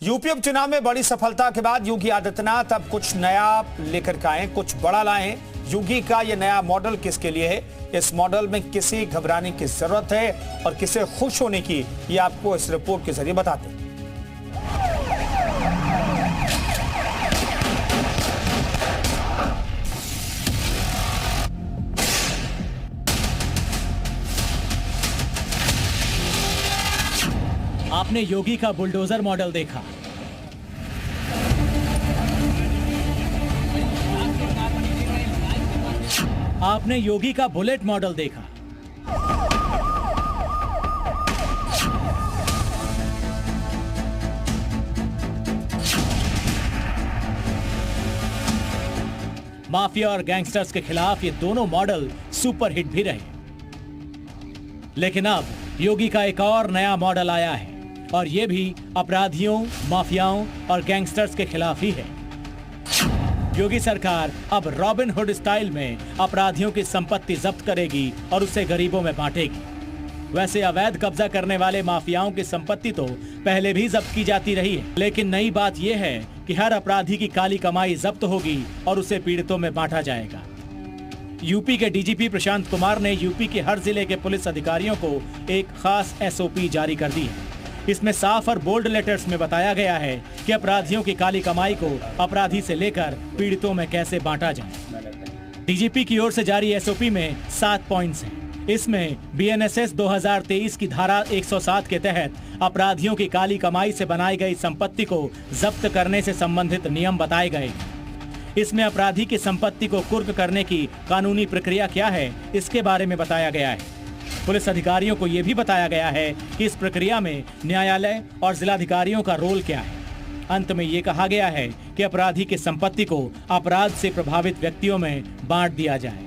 UP उपचुनाव में बड़ी सफलता के बाद योगी आदित्यनाथ अब कुछ नया लेकर के आए, कुछ बड़ा लाए। योगी का ये नया मॉडल किसके लिए है, इस मॉडल में किसे घबराने की जरूरत है और किसे खुश होने की, ये आपको इस रिपोर्ट के जरिए बताते हैं। आपने योगी का बुलडोजर मॉडल देखा, आपने योगी का बुलेट मॉडल देखा, माफिया और गैंगस्टर्स के खिलाफ ये दोनों मॉडल सुपरहिट भी रहे। लेकिन अब योगी का एक और नया मॉडल आया है और ये भी अपराधियों, माफियाओं और गैंगस्टर्स के खिलाफ ही है। योगी सरकार अब रॉबिन हुड स्टाइल में अपराधियों की संपत्ति जब्त करेगी और उसे गरीबों में बांटेगी। वैसे अवैध कब्जा करने वाले माफियाओं की संपत्ति तो पहले भी जब्त की जाती रही है, लेकिन नई बात यह है कि हर अपराधी की काली कमाई जब्त होगी और उसे पीड़ितों में बांटा जाएगा। यूपी के डीजीपी प्रशांत कुमार ने यूपी के हर जिले के पुलिस अधिकारियों को एक खास एसओपी जारी कर दी है। इसमें साफ और बोल्ड लेटर्स में बताया गया है कि अपराधियों की काली कमाई को अपराधी से लेकर पीड़ितों में कैसे बांटा जाए। डीजीपी की ओर से जारी एसओपी में 7 पॉइंट्स हैं। इसमें बीएनएसएस 2023 की धारा 107 के तहत अपराधियों की काली कमाई से बनाई गई संपत्ति को जब्त करने से संबंधित नियम बताए गए। इसमें अपराधी की संपत्ति को कुर्क करने की कानूनी प्रक्रिया क्या है, इसके बारे में बताया गया है। पुलिस अधिकारियों को यह भी बताया गया है कि इस प्रक्रिया में न्यायालय और जिलाधिकारियों का रोल क्या है। अंत में ये कहा गया है कि अपराधी की संपत्ति को अपराध से प्रभावित व्यक्तियों में बांट दिया जाए।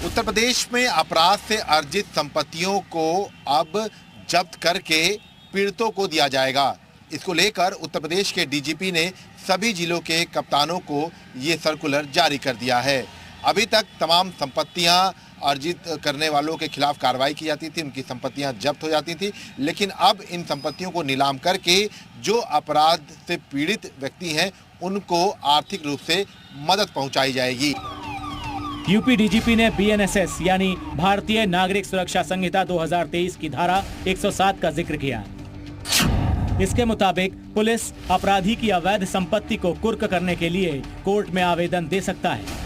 उत्तर प्रदेश में अपराध से अर्जित संपत्तियों को अब जब्त करके पीड़ितों को दिया जाएगा। इसको लेकर उत्तर प्रदेश के डीजीपी ने सभी जिलों के कप्तानों को ये सर्कुलर जारी कर दिया है। अभी तक तमाम संपत्तियां अर्जित करने वालों के खिलाफ कार्रवाई की जाती थी, उनकी संपत्तियां जब्त हो जाती थी, लेकिन अब इन संपत्तियों को नीलाम करके जो अपराध से पीड़ित व्यक्ति हैं उनको आर्थिक रूप से मदद पहुंचाई जाएगी। यूपी डीजीपी ने बीएनएसएस यानी भारतीय नागरिक सुरक्षा संहिता 2023 की धारा 107 का जिक्र किया। इसके मुताबिक पुलिस अपराधी की अवैध संपत्ति को कुर्क करने के लिए कोर्ट में आवेदन दे सकता है।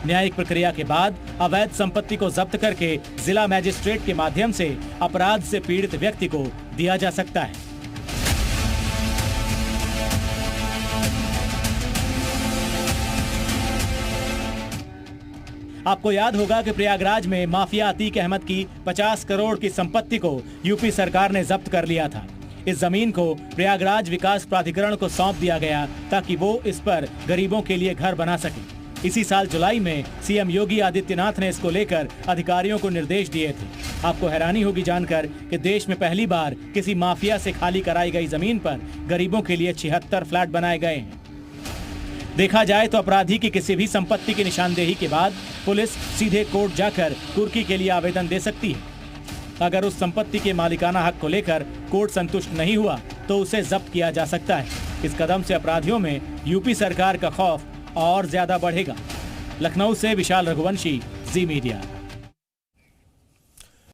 न्यायिक प्रक्रिया के बाद अवैध संपत्ति को जब्त करके जिला मजिस्ट्रेट के माध्यम से अपराध से पीड़ित व्यक्ति को दिया जा सकता है। आपको याद होगा कि प्रयागराज में माफिया अतीक अहमद की 50 करोड़ की संपत्ति को यूपी सरकार ने जब्त कर लिया था। इस जमीन को प्रयागराज विकास प्राधिकरण को सौंप दिया गया ताकि वो इस पर गरीबों के लिए घर बना सके। इसी साल जुलाई में सीएम योगी आदित्यनाथ ने इसको लेकर अधिकारियों को निर्देश दिए थे। आपको हैरानी होगी जानकर कि देश में पहली बार किसी माफिया से खाली कराई गई जमीन पर गरीबों के लिए 76 फ्लैट बनाए गए हैं। देखा जाए तो अपराधी की किसी भी संपत्ति की निशानदेही के बाद पुलिस सीधे कोर्ट जाकर कुर्की के लिए आवेदन दे सकती है। अगर उस संपत्ति के मालिकाना हक को लेकर कोर्ट संतुष्ट नहीं हुआ तो उसे जब्त किया जा सकता है। इस कदम से अपराधियों में यूपी सरकार का खौफ और ज्यादा बढ़ेगा। लखनऊ से विशाल रघुवंशी, जी मीडिया।